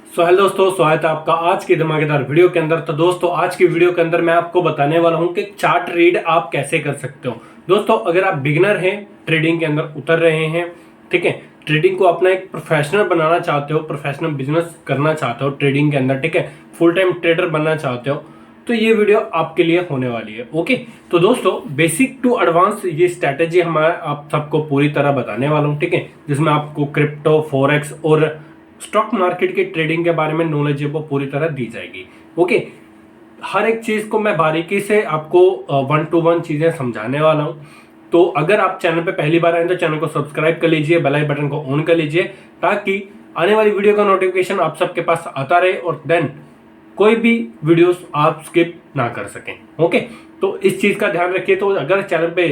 Hello दोस्तों, स्वागत है आपका आज की धमाकेदार वीडियो के अंदर। तो दोस्तों, आज की वीडियो के अंदर मैं आपको बताने वाला हूं कि चार्ट रीड आप कैसे कर सकते हो। दोस्तों, अगर आप बिगिनर हैं, ट्रेडिंग के अंदर उतर रहे हैं, ठीक है, ट्रेडिंग को अपना एक प्रोफेशनल बनाना चाहते हो, प्रोफेशनल बिजनेस करना चाहते हो ट्रेडिंग के अंदर, ठीक है, फुल टाइम ट्रेडर बनना चाहते हो, तो ये वीडियो आपके लिए होने वाली है। ओके, तो दोस्तों, बेसिक टू एडवांस ये स्ट्रैटेजी हमारा आप सबको पूरी तरह बताने वाला हूँ, ठीक है, जिसमें आपको क्रिप्टो, फॉरेक्स और स्टॉक मार्केट के ट्रेडिंग के बारे में नॉलेज है वो पूरी तरह दी जाएगी। ओके, हर एक चीज को मैं बारीकी से आपको 1 to 1 चीजें समझाने वाला हूं। तो अगर आप चैनल पे पहली बार आए तो चैनल को सब्सक्राइब कर लीजिए, बेल आइकन बटन को ऑन कर लीजिए, ताकि आने वाली वीडियो का नोटिफिकेशन आप सबके पास आता रहे और देन कोई भी वीडियोस आप स्किप ना कर सकें। ओके, तो इस चीज का ध्यान रखिए। तो अगर चैनल पे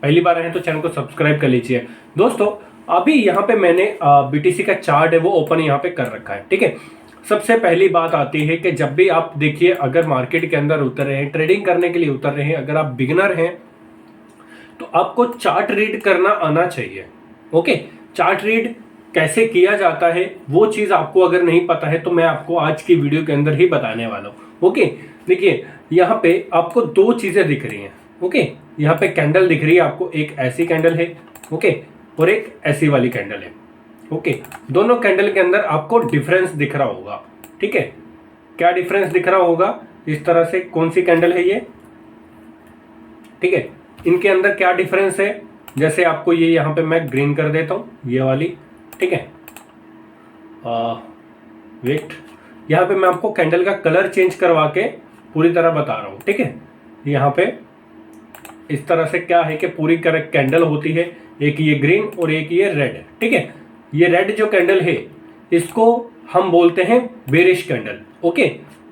पहली बार आए हैं तो चैनल को सब्सक्राइब कर लीजिए। दोस्तों, अभी यहाँ पे मैंने बीटीसी का चार्ट है वो ओपन यहाँ पे कर रखा है, ठीक है। सबसे पहली बात आती है कि जब भी आप देखिए, अगर मार्केट के अंदर उतर रहे हैं, ट्रेडिंग करने के लिए उतर रहे हैं, अगर आप बिगिनर हैं तो आपको चार्ट रीड करना आना चाहिए। ओके, चार्ट रीड कैसे किया जाता है वो चीज आपको अगर नहीं पता है तो मैं आपको आज की वीडियो के अंदर ही बताने वाला हूँ। ओके, देखिए यहाँ पे आपको 2 चीजें दिख रही हैं। ओके, यहाँ पे कैंडल दिख रही है आपको, एक ऐसी कैंडल है, ओके, और एक ऐसी वाली कैंडल है। ओके, दोनों कैंडल के अंदर आपको डिफरेंस दिख रहा होगा, ठीक है। क्या डिफरेंस दिख रहा होगा इस तरह से? कौन सी कैंडल है ये, ठीक है, इनके अंदर क्या डिफरेंस है? जैसे आपको ये यहाँ पे मैं ग्रीन कर देता हूँ, ये वाली, ठीक है। वेट, यहाँ पे मैं आपको कैंडल का कलर चेंज करवा के पूरी तरह बता रहा हूँ, ठीक है। यहाँ पे इस तरह से क्या है कि पूरी करेक्ट कैंडल होती है, एक ये ग्रीन और एक ये रेड, ठीक है। ये रेड जो कैंडल है इसको हम बोलते हैं बेरिश कैंडल। ओके,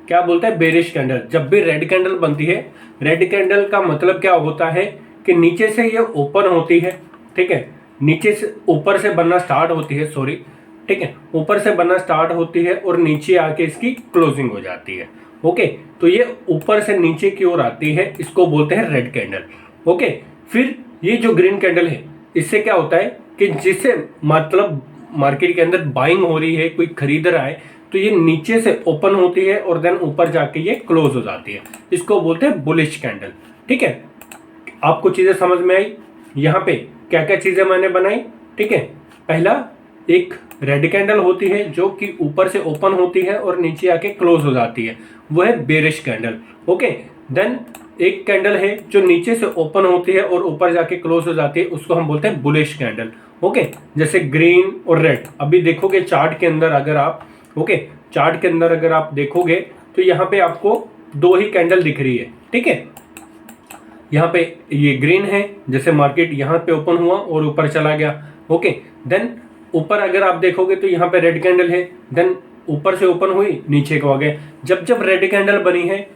क्या बोलते हैं? Bearish candle. जब भी रेड कैंडल बनती है, रेड कैंडल का मतलब क्या होता है कि नीचे से ये ओपन होती है, ठीक है, नीचे से ऊपर से बनना स्टार्ट होती है, सॉरी, ठीक है, ऊपर से बनना स्टार्ट होती है और नीचे आके इसकी क्लोजिंग हो जाती है। ओके, तो ये ऊपर से नीचे की ओर आती है, इसको बोलते हैं रेड कैंडल। ओके, फिर ये जो ग्रीन कैंडल है, इससे क्या होता है कि जिससे मतलब मार्केट के अंदर बाइंग हो रही है, कोई खरीद रहा है, तो ये नीचे से ओपन होती है और देन ऊपर जाके ये क्लोज हो जाती है, इसको बोलते हैं बुलिश कैंडल, ठीक है। आपको चीजें समझ में आई? यहाँ पे क्या क्या चीजें मैंने बनाई, ठीक है। पहला, एक रेड कैंडल होती है जो कि ऊपर से ओपन होती है और नीचे आके क्लोज हो जाती है, वो है बेरिश कैंडल। ओके, देन एक कैंडल है जो नीचे से ओपन होती है और ऊपर जाके क्लोज हो जाती है, उसको हम बोलते हैं बुलिश कैंडल। ओके, जैसे ग्रीन और रेड। अभी देखोगे चार्ट के अंदर, अगर आप, ओके, चार्ट के अंदर अगर आप देखोगे तो यहाँ पे आपको 2 ही कैंडल दिख रही है, ठीक है। यहाँ पे ये ग्रीन है, जैसे मार्केट यहाँ पे ओपन हुआ और ऊपर चला गया। ओके, देन ऊपर अगर आप देखोगे तो यहाँ पे रेड कैंडल है, देन ऊपर से ओपन हुई, नीचे को आ गए। जब जब रेड कैंडल बनी है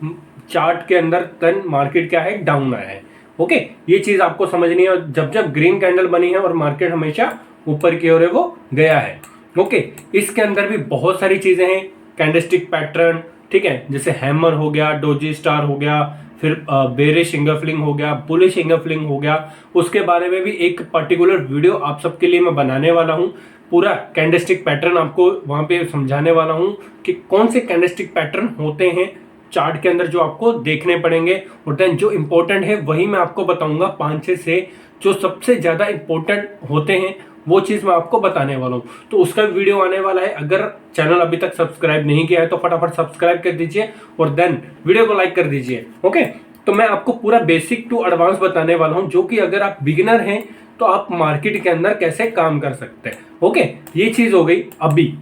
चार्ट के अंदर, देन मार्केट क्या है, डाउन आया है। ओके, ये चीज आपको समझनी है। और जब जब ग्रीन कैंडल बनी है और मार्केट हमेशा ऊपर की ओर है, वो गया है। ओके, इसके अंदर भी बहुत सारी चीजें हैं, कैंडलस्टिक पैटर्न, ठीक है, जैसे हैमर हो गया, डोजी स्टार हो गया, फिर बेरिश इंगल्फिंग हो गया, बुलिश इंगल्फिंग हो गया। उसके बारे में भी एक पर्टिकुलर वीडियो आप सबके लिए मैं बनाने वाला हूँ। पूरा कैंडलस्टिक पैटर्न आपको वहां पे समझाने वाला हूँ कि कौन से कैंडलस्टिक पैटर्न होते हैं चार्ट के अंदर जो आपको देखने पड़ेंगे, और देन जो इंपॉर्टेंट है वही मैं आपको बताऊंगा। 5-6 से जो सबसे ज्यादा इंपॉर्टेंट होते हैं वो चीज मैं आपको बताने वाला हूँ। तो उसका वीडियो आने वाला है। अगर चैनल अभी तक सब्सक्राइब नहीं किया है तो फटाफट सब्सक्राइब कर दीजिए और देन वीडियो को लाइक कर दीजिए। ओके, तो मैं आपको पूरा बेसिक टू एडवांस बताने वाला हूँ, जो कि अगर आप बिगिनर हैं तो आप मार्केट के अंदर कैसे काम कर सकते हैं। ओके, ये चीज हो गई। अभी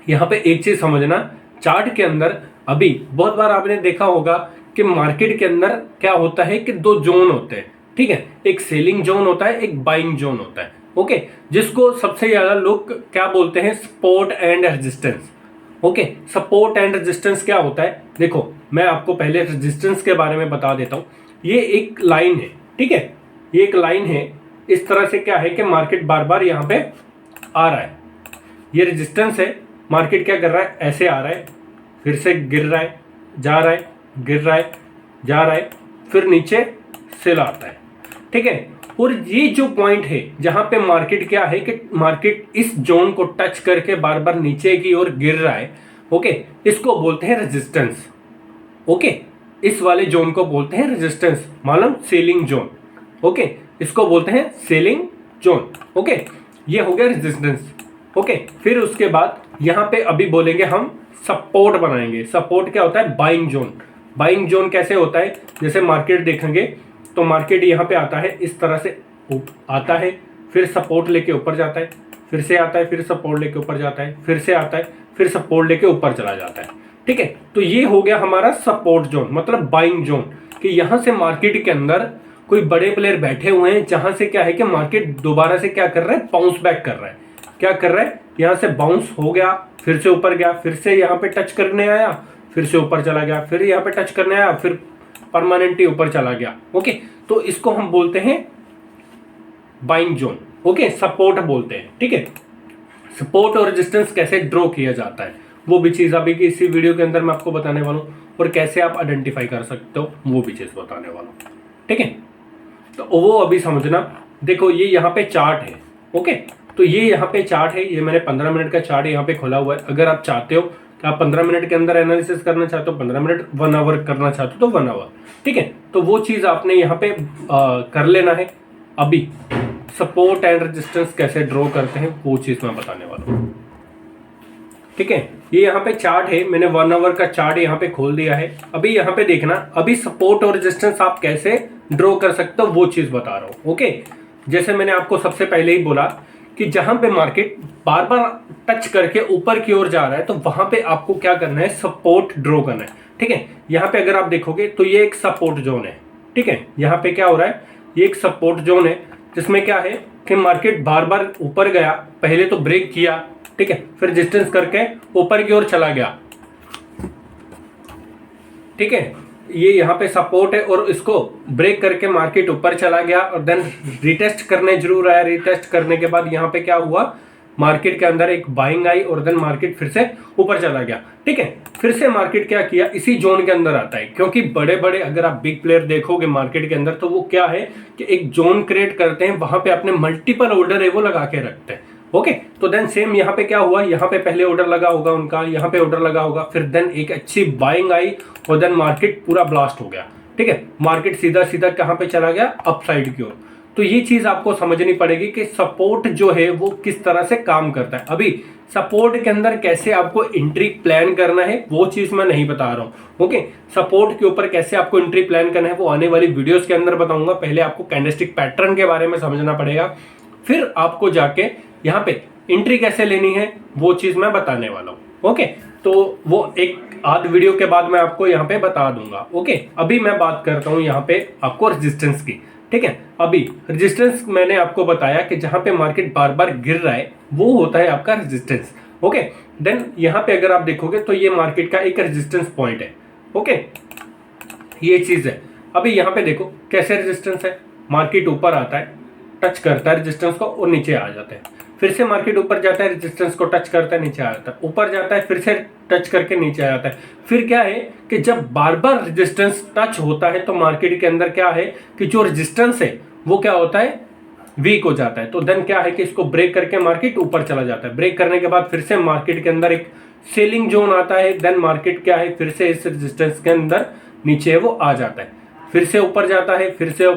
यहाँ पे एक चीज समझना, चार्ट के अंदर अभी बहुत बार आपने देखा होगा कि मार्केट के अंदर क्या होता है कि 2 जोन होते हैं, ठीक है। एक सेलिंग जोन होता है, एक बाइंग जोन होता है। ओके, जिसको सबसे ज्यादा लोग क्या बोलते हैं, support and resistance. Okay, support and resistance क्या होता है? देखो, मैं आपको पहले रेजिस्टेंस के बारे में बता देता हूँ। ये एक लाइन है, ठीक है, ये एक लाइन है। इस तरह से क्या है कि मार्केट बार बार यहाँ पे आ रहा है, ये रेजिस्टेंस है। मार्केट क्या कर रहा है, ऐसे आ रहा है, फिर से गिर रहा है, जा रहा है, गिर रहा है, जा रहा है, फिर नीचे सेल आता है, ठीक है। और ये जो पॉइंट है जहां पे मार्केट क्या है कि मार्केट इस जोन को टच करके बार बार नीचे की ओर गिर रहा है, ओके, इसको बोलते हैं रेजिस्टेंस। ओके, इस वाले जोन को बोलते हैं रेजिस्टेंस, मालूम सेलिंग जोन। ओके, इसको बोलते हैं सेलिंग जोन। ओके, ये हो गया रेजिस्टेंस। ओके, फिर उसके बाद यहाँ पे अभी बोलेंगे हम सपोर्ट बनाएंगे। सपोर्ट क्या होता है? Buying zone. बाइंग जोन कैसे होता है? जैसे मार्केट देखेंगे तो मार्केट यहाँ पे आता है, इस तरह से आता है, फिर सपोर्ट लेके ऊपर जाता है, फिर से आता है, फिर सपोर्ट लेके ऊपर जाता है, फिर से आता है, फिर सपोर्ट लेके ऊपर चला जाता है। ठीक है, तो ये हो गया हमारा सपोर्ट जोन, मतलब बाइंग जोन, कि यहाँ से मार्केट के अंदर कोई बड़े प्लेयर बैठे हुए हैं, जहां से क्या है कि मार्केट दोबारा से क्या कर रहा है? बाउंस बैक कर रहा है। क्या कर रहा है? यहाँ से बाउंस हो गया, फिर से ऊपर गया, फिर से यहाँ पे टच करने आया, फिर से ऊपर चला गया, फिर यहाँ पे टच करने आया, फिर परमानेंटली ऊपर चला गया। ओके, तो इसको हम बोलते हैं बाइंग जोन। ओके, सपोर्ट बोलते हैं। ठीक है, सपोर्ट और रेजिस्टेंस कैसे ड्रॉ किया जाता है वो भी चीज अभी की इसी वीडियो के अंदर मैं आपको बताने वाला हूँ, और कैसे आप आइडेंटिफाई कर सकते हो वो भी चीज बताने वाला हूँ। ठीक है, तो वो अभी समझना। देखो, ये यहाँ पे चार्ट है। ओके, तो ये यहाँ पे चार्ट है, ये मैंने 15 मिनट का चार्ट यहाँ पे खोला हुआ है। अगर आप चाहते हो कि आप 15 मिनट के अंदर एनालिसिस करना चाहते हो 15 मिनट, 1 आवर करना चाहते हो तो 1 आवर। ठीक है, तो वो चीज आपने यहाँ पे कर लेना है। अभी सपोर्ट एंड रेजिस्टेंस कैसे ड्रॉ करते हैं वो चीज मैं बताने वाला हूँ। ठीक है, ये यहाँ पे चार्ट है, मैंने 1 आवर का चार्ट यहाँ पे खोल दिया है। अभी यहाँ पे देखना, अभी सपोर्ट और रेजिस्टेंस आप कैसे ड्रॉ कर सकते हो वो चीज बता रहा हूँ। ओके, जैसे मैंने आपको सबसे पहले ही बोला कि जहां पे मार्केट बार बार टच करके ऊपर की ओर जा रहा है तो वहां पे आपको क्या करना है? सपोर्ट ड्रॉ करना है। ठीक है, यहाँ पे अगर आप देखोगे तो ये एक सपोर्ट जोन है। ठीक है, यहाँ पे क्या हो रहा है? ये एक सपोर्ट जोन है जिसमें क्या है कि मार्केट बार बार ऊपर गया, पहले तो ब्रेक किया, ठीक है, फिर रेजिस्टेंस करके ऊपर की ओर चला गया। ठीक है, ये यहाँ पे सपोर्ट है और इसको ब्रेक करके मार्केट ऊपर चला गया और देन रिटेस्ट करने जरूर आया। रिटेस्ट करने के बाद यहाँ पे क्या हुआ? मार्केट के अंदर एक बाइंग आई और देन मार्केट फिर से ऊपर चला गया। ठीक है, फिर से मार्केट क्या किया? इसी जोन के अंदर आता है, क्योंकि बड़े बड़े अगर आप बिग प्लेयर देखोगे मार्केट के अंदर तो वो क्या है कि एक जोन क्रिएट करते हैं, वहां पे अपने मल्टीपल ऑर्डर है वो लगा के रखते हैं। ओके, तो देन सेम यहाँ पे क्या हुआ? यहाँ पे पहले ऑर्डर लगा होगा उनका, यहाँ पे ऑर्डर लगा होगा, फिर देन एक अच्छी बाइंग आई और देन मार्केट पूरा ब्लास्ट हो गया। ठीक है, मार्केट सीधा सीधा कहाँ पे चला गया? अपसाइड की ओर। तो ये चीज आपको समझनी पड़ेगी कि सपोर्ट जो है वो किस तरह से काम करता है। अभी सपोर्ट के अंदर कैसे आपको एंट्री प्लान करना है वो चीज मैं नहीं बता रहा हूँ। ओके, सपोर्ट के ऊपर कैसे आपको एंट्री प्लान करना है वो आने वाली वीडियोस के अंदर बताऊंगा। पहले आपको कैंडलस्टिक पैटर्न के बारे में समझना पड़ेगा, फिर आपको जाके यहाँ पे एंट्री कैसे लेनी है वो चीज मैं बताने वाला हूँ। ओके, तो वो एक आध वीडियो के बाद मैं आपको यहाँ पे बता दूंगा। ओके, अभी मैं बात करता हूँ यहाँ पे आपको रेजिस्टेंस की। ठीक है, अभी रेजिस्टेंस मैंने आपको बताया कि जहां पे मार्केट बार बार गिर रहा है वो होता है आपका रेजिस्टेंस। ओके, देन यहाँ पे अगर आप देखोगे तो ये मार्केट का एक रेजिस्टेंस पॉइंट है। ओके, ये चीज है। अभी यहाँ पे देखो कैसे रेजिस्टेंस है, मार्केट ऊपर आता है, टच करता है रेजिस्टेंस को और नीचे आ जाता है, फिर से मार्केट ऊपर जाता है, रेजिस्टेंस को टच करता है, नीचे आ जाता है, ऊपर जाता है, फिर से टच करके नीचे आ जाता है। फिर क्या है कि जब बार बार रेजिस्टेंस टच होता है तो मार्केट के अंदर क्या है कि जो रेजिस्टेंस है वो क्या होता है? वीक हो जाता है। तो देन क्या है कि इसको ब्रेक करके मार्केट ऊपर चला जाता है। ब्रेक करने के बाद फिर से मार्केट के अंदर एक सेलिंग जोन आता है। देन मार्केट क्या है, फिर से इस रेजिस्टेंस के अंदर नीचे वो आ जाता है, फिर से ऊपर जाता है, फिर से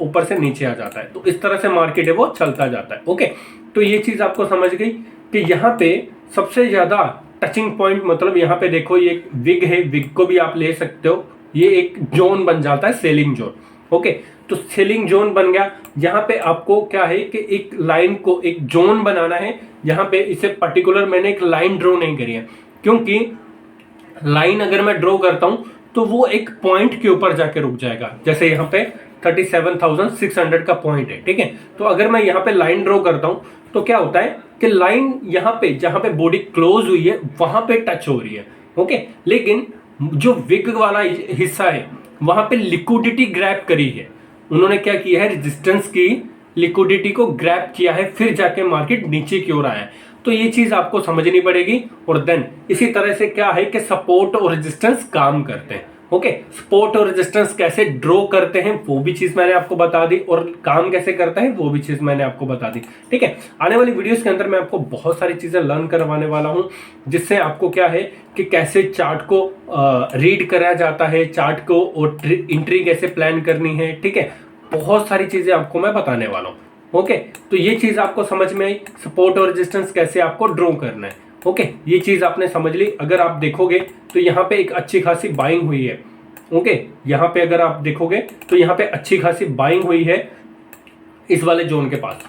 ऊपर से नीचे आ जाता है। तो इस तरह से मार्केट है वो चलता जाता है। ओके, तो ये चीज आपको समझ गई कि यहाँ पे सबसे ज्यादा टचिंग पॉइंट, मतलब यहाँ पे देखो ये एक विग है, विग को भी आप ले सकते हो, ये एक जोन बन जाता है, सेलिंग जोन। ओके, तो सेलिंग जोन बन गया। यहाँ पे आपको क्या है कि एक लाइन को एक जोन बनाना है। यहाँ पे इसे पर्टिकुलर मैंने एक लाइन ड्रॉ नहीं करी है, क्योंकि लाइन अगर मैं ड्रॉ करता हूं तो वो एक पॉइंट के ऊपर जाके रुक जाएगा। जैसे यहाँ पे 37,600 का पॉइंट है। ठीक है, तो अगर मैं यहाँ पे लाइन ड्रॉ करता हूं तो क्या होता है कि लाइन यहाँ पे जहां पे बॉडी क्लोज हुई है वहां पे टच हो रही है। ओके, लेकिन जो विग वाला हिस्सा है वहां पे लिक्विडिटी ग्रैब करी है, उन्होंने क्या किया है, रेजिस्टेंस की लिक्विडिटी को ग्रैब किया है, फिर जाके मार्केट नीचे की ओर आया है। तो ये चीज आपको समझनी पड़ेगी। और देन इसी तरह से क्या है कि सपोर्ट और रेजिस्टेंस काम करते हैं। ओके, सपोर्ट और रेजिस्टेंस कैसे ड्रॉ करते हैं वो भी चीज मैंने आपको बता दी, और काम कैसे करता है वो भी चीज मैंने आपको बता दी। ठीक है, आने वाली वीडियोस के अंदर मैं आपको बहुत सारी चीजें लर्न करवाने वाला हूं, जिससे आपको क्या है कि कैसे चार्ट को रीड करा जाता है, चार्ट को और एंट्री कैसे प्लान करनी है। ठीक है, बहुत सारी चीजें आपको मैं बताने वाला हूँ। ओके, तो ये चीज आपको समझ में आई, सपोर्ट और रेजिस्टेंस कैसे आपको ड्रॉ करना है। ओके, ये चीज आपने समझ ली। अगर आप देखोगे तो यहाँ पे एक अच्छी खासी बाइंग हुई है। ओके, यहाँ पे अगर आप देखोगे तो यहाँ पे अच्छी खासी बाइंग हुई है इस वाले जोन के पास।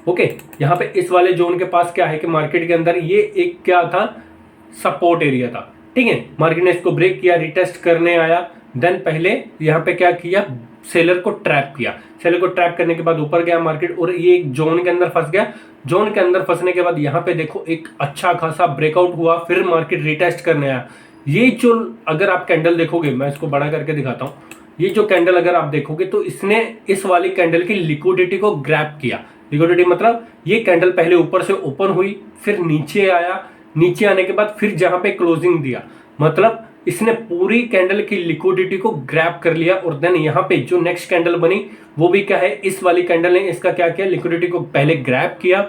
ओके, यहाँ पे इस वाले जोन के पास क्या है कि मार्केट के अंदर ये एक क्या था, सपोर्ट एरिया था। ठीक है, मार्केट ने इसको ब्रेक किया, रिटेस्ट करने आया, देन पहले यहाँ पे क्या किया, सेलर को ट्रैप किया। सेलर को ट्रैप करने के बाद ऊपर गया मार्केट और ये एक जोन के अंदर फंस गया। जोन के अंदर फंसने के बाद यहाँ पे देखो एक अच्छा खासा ब्रेकआउट हुआ, फिर मार्केट रिटेस्ट करने आया। ये जो अगर आप कैंडल देखोगे, मैं इसको बड़ा करके दिखाता हूँ, ये जो कैंडल अगर आप देखोगे तो इसने इस वाली कैंडल की लिक्विडिटी को ग्रैब किया। लिक्विडिटी मतलब ये कैंडल पहले ऊपर से ओपन हुई, फिर नीचे आया, नीचे आने के बाद फिर जहां पे क्लोजिंग दिया, मतलब इसने पूरी कैंडल की लिक्विडिटी को ग्रैब कर लिया। और देन यहाँ पे जो नेक्स्ट कैंडल बनी वो भी क्या है, इस वाली कैंडल ने इसका क्या किया, लिक्विडिटी को पहले ग्रैब किया,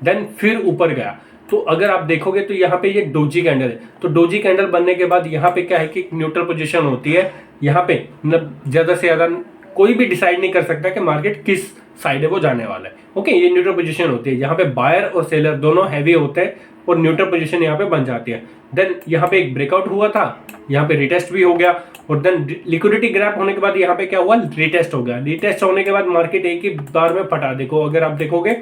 देन फिर ऊपर गया। तो अगर आप देखोगे तो यहाँ पे ये डोजी कैंडल है, तो डोजी कैंडल बनने के बाद यहाँ पे क्या है कि न्यूट्रल पोजीशन होती है। यहाँ पे ज्यादा से ज्यादा कोई भी डिसाइड नहीं कर सकता कि मार्केट किस साइड है वो जाने वाला है। ओके, ये न्यूट्रल पोजीशन होती है, यहाँ पे बायर और सेलर दोनों हैवी होते हैं और न्यूट्रल पोजीशन यहाँ पे बन जाती है। देन यहाँ पे एक ब्रेकआउट हुआ था, यहाँ पे रिटेस्ट भी हो गया, और देन लिक्विडिटी ग्रैप होने के बाद यहाँ पे क्या हुआ, रिटेस्ट हो गया। रिटेस्ट होने के बाद मार्केट एक ही बार में फटा। देखो अगर आप देखोगे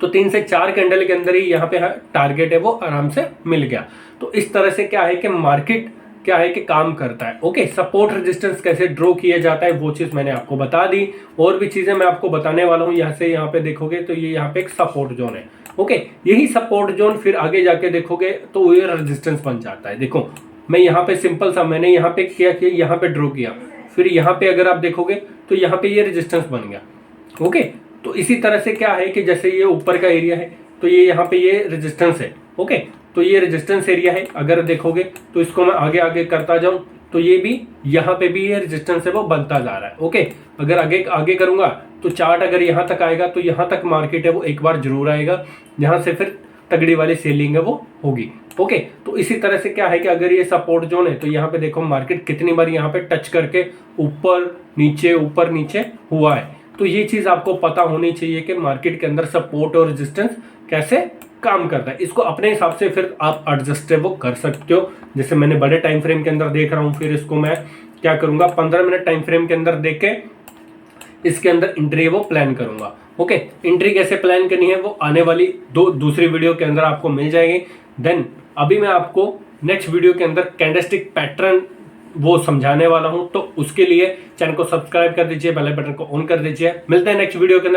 तो 3 से 4 कैंडल के अंदर ही यहाँ पे टारगेट है वो आराम से मिल गया। तो इस तरह से क्या है कि मार्केट क्या है कि काम करता है। ओके, सपोर्ट रेजिस्टेंस कैसे ड्रॉ किया जाता है वो चीज मैंने आपको बता दी, और भी चीजें मैं आपको बताने वाला हूँ। यहाँ से यहाँ पे देखोगे तो ये यहाँ पे एक सपोर्ट जोन है। ओके, यही सपोर्ट जोन फिर आगे जाके देखोगे तो ये रेजिस्टेंस बन जाता है। देखो मैं यहाँ पे सिंपल सा मैंने यहाँ पे क्या किया, यहाँ पे ड्रॉ किया, फिर यहाँ पे अगर आप देखोगे तो यहाँ पे ये रेजिस्टेंस बन गया। ओके, तो इसी तरह से क्या है कि जैसे ये ऊपर का एरिया है तो ये यहाँ पे ये रेजिस्टेंस है। ओके, तो ये रेजिस्टेंस एरिया है, अगर देखोगे तो इसको मैं आगे आगे करता जाऊं तो ये भी यहाँ पे भी ये रेजिस्टेंस है वो बनता जा रहा है। ओके, अगर आगे आगे करूंगा तो चार्ट अगर यहाँ तक आएगा तो यहाँ तक मार्केट है वो एक बार जरूर आएगा, यहाँ से फिर तगड़ी वाली सेलिंग है वो होगी। ओके, तो इसी तरह से क्या है कि अगर ये सपोर्ट जोन है तो यहाँ पे देखो मार्केट कितनी बार यहाँ पे टच करके ऊपर नीचे हुआ है। तो ये चीज आपको पता होनी चाहिए कि मार्केट के अंदर सपोर्ट और रेजिस्टेंस कैसे काम करता है। इसको अपने हिसाब से फिर आप एडजस्टेबल कर सकते हो। जैसे मैंने बड़े टाइम फ्रेम के अंदर देख रहा हूँ, फिर इसको मैं क्या करूंगा, 15 मिनट टाइम फ्रेम के अंदर देख के इसके अंदर एंट्री वो प्लान करूंगा। ओके, एंट्री कैसे प्लान करनी है वो आने वाली दूसरी वीडियो के अंदर आपको मिल जाएगी। देन अभी मैं आपको नेक्स्ट वीडियो के अंदर कैंडलस्टिक पैटर्न वो समझाने वाला हूं, तो उसके लिए चैनल को सब्सक्राइब कर दीजिए, बेल बटन को ऑन कर दीजिए। मिलते हैं नेक्स्ट वीडियो के अंदर।